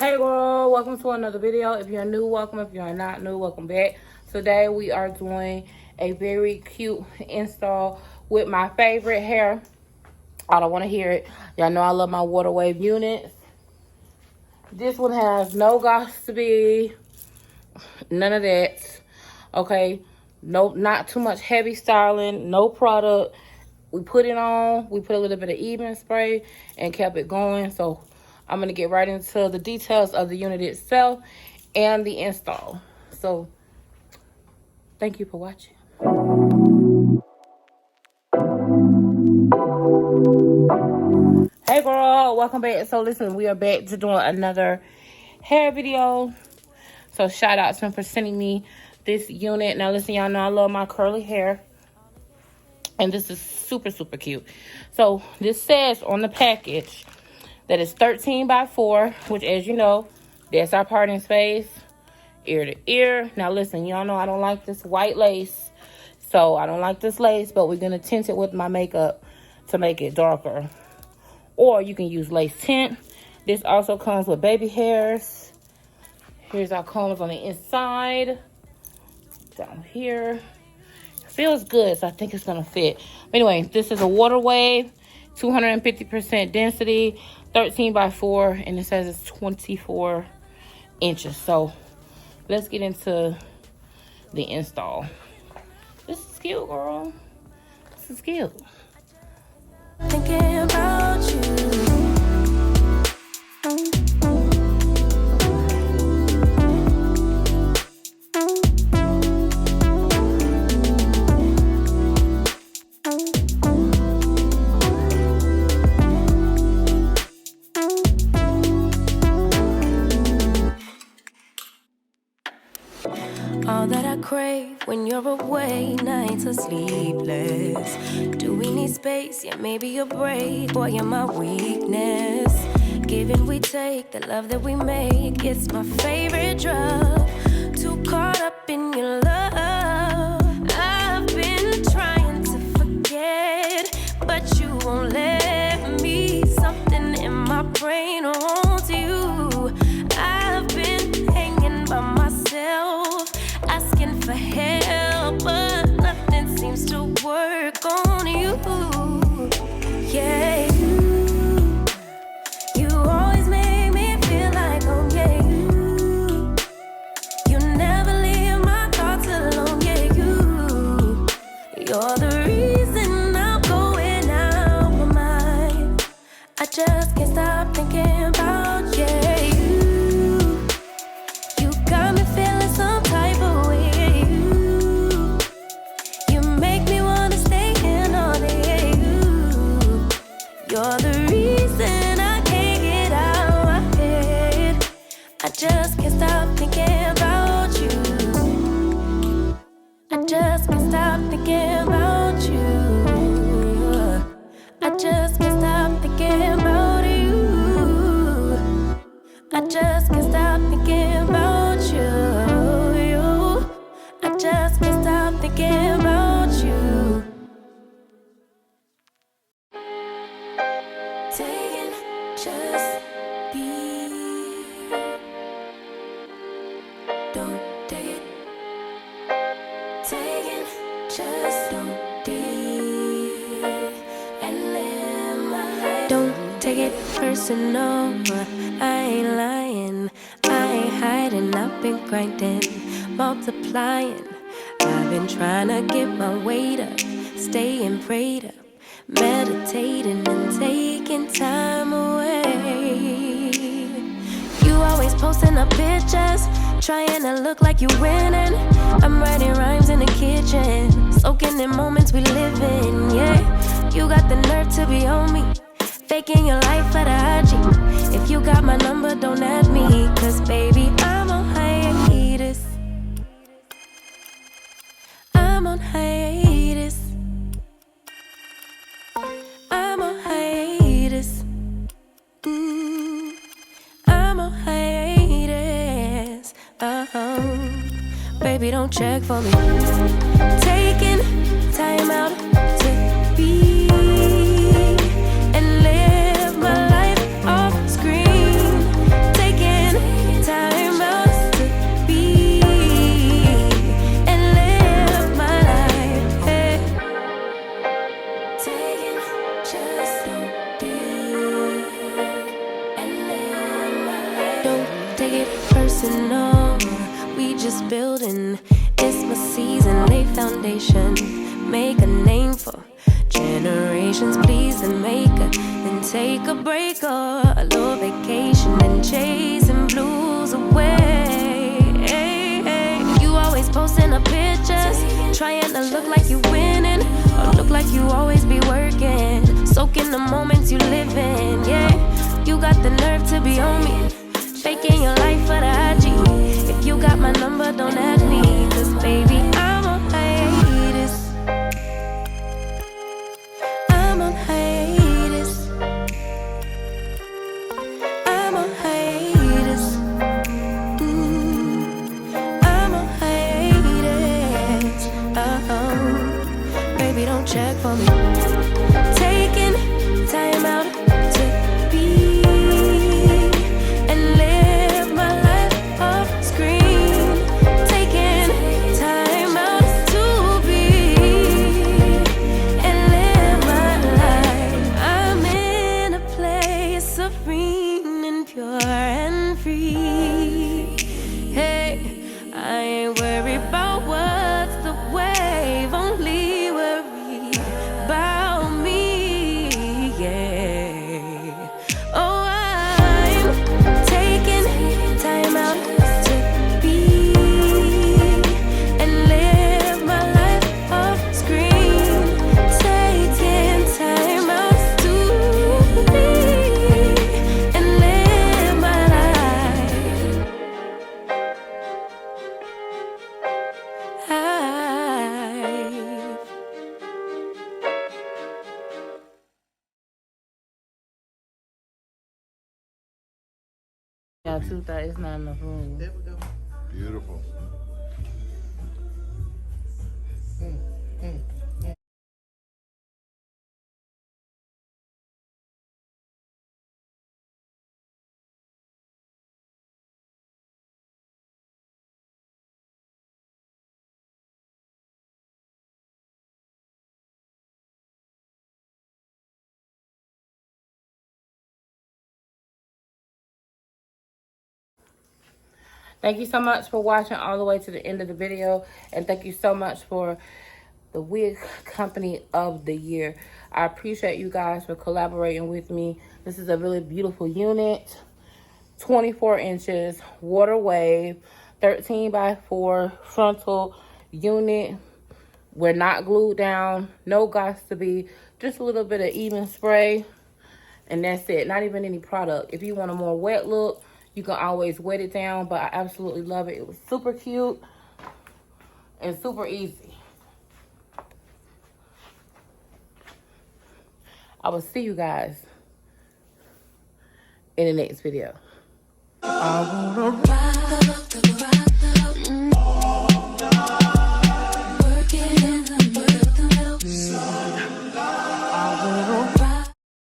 Hey girl, welcome to another video. If you're new, welcome. If you're not new, welcome back. Today we are doing a very cute install with my favorite hair. I don't want to hear it. Y'all know I love my water wave units. This one has no gossipy, none of that. Okay, no, not too much heavy styling, no product. We put it on, we put a little bit of even spray and kept it going. So I'm going to get right into the details of the unit itself and the install. So, thank you for watching. Hey girl, welcome back. So listen, we are back to doing another hair video. So shout out to them for sending me this unit. Now listen, y'all know I love my curly hair. And this is super, super cute. So this says on the package that it's 13 by 4, which, as you know, that's our parting space, ear to ear. Now, listen, y'all know I don't like this white lace. So, I don't like this lace, but we're going to tint it with my makeup to make it darker. Or you can use lace tint. This also comes with baby hairs. Here's our combs on the inside. Down here. Feels good, so I think it's going to fit. Anyway, this is a water wave. 250% density, 13 by 4, and it says it's 24 inches. So let's get into the install. This is cute, girl. This is cute. Thinking about you. All that I crave when you're away, nights are sleepless. Do we need space? Yeah, maybe a break. Boy, you're my weakness. Give and we take, the love that we make, it's my favorite drug. Too caught up in your love. I've been trying to forget, but you won't let me. Something in my brain wants you. I've been hanging by myself, asking for help, but nothing seems to work on you. Yeah, you always make me feel like, oh yeah, you never leave my thoughts alone. Yeah, you're the reason I'm going out my mind. I just can't stop thinking about, yeah, you got me feeling some type of way. You make me wanna stay in all day. You're the reason I can't get out my head. I just can't stop thinking about you. I just can't stop thinking about you. I just can't stop thinking about you. I just can't stop thinking about you. I just can't stop thinking about you. Taking just be. Don't take it. Taking just don't deep and live my life. Don't take it personal. I ain't lying. I ain't hiding. I've been grinding, multiplying. I've been trying to get my weight up, staying prayed up, meditating and taking time away. You always posting up pictures, trying to look like you winning. I'm writing rhymes in the kitchen, soaking in moments we live in. Yeah, you got the nerve to be on me, faking your life for the IG. If you got my number, don't add me, cause baby, I'm on hiatus. I'm on hiatus. I'm on hiatus. I'm on hiatus. Baby, don't check for me. Taking time out to be and live my life off screen. Taking Don't take it personal. We just building. It's my season. Lay foundation. Make a name for generations. Please and make a. Then take a break or a little vacation and chasing blues away. You always posting up pictures, trying to look like you winning or look like you always be working. Soaking the moments you live in. Yeah, you got the nerve to be on me, faking your life for the IG. If you got my number, don't add me, 'cause baby, I'm on hiatus. I'm on hiatus. I'm on hiatus. I'm on hiatus. Baby, don't check for me. Taking time out to be and live my life off screen. Taking time out to be and live my life. I'm in a place serene and pure and free. Hey, I ain't worried about what's the wave, only worry about me. Yeah. Oh, I'm taking time out to be and live my life off screen. Taking time out to be and live my life. Yeah, 2:30. It's not enough room. There we go. Beautiful. Thank you so much for watching all the way to the end of the video. And thank you so much for the wig company of the year. I appreciate you guys for collaborating with me. This is a really beautiful unit. 24 inches, water wave, 13x4 frontal unit. We're not glued down. No got to be. Just a little bit of even spray. And that's it. Not even any product. If you want a more wet look, you can always wet it down. But I absolutely love it. It was super cute and super easy. I will see you guys in the next video. I wanna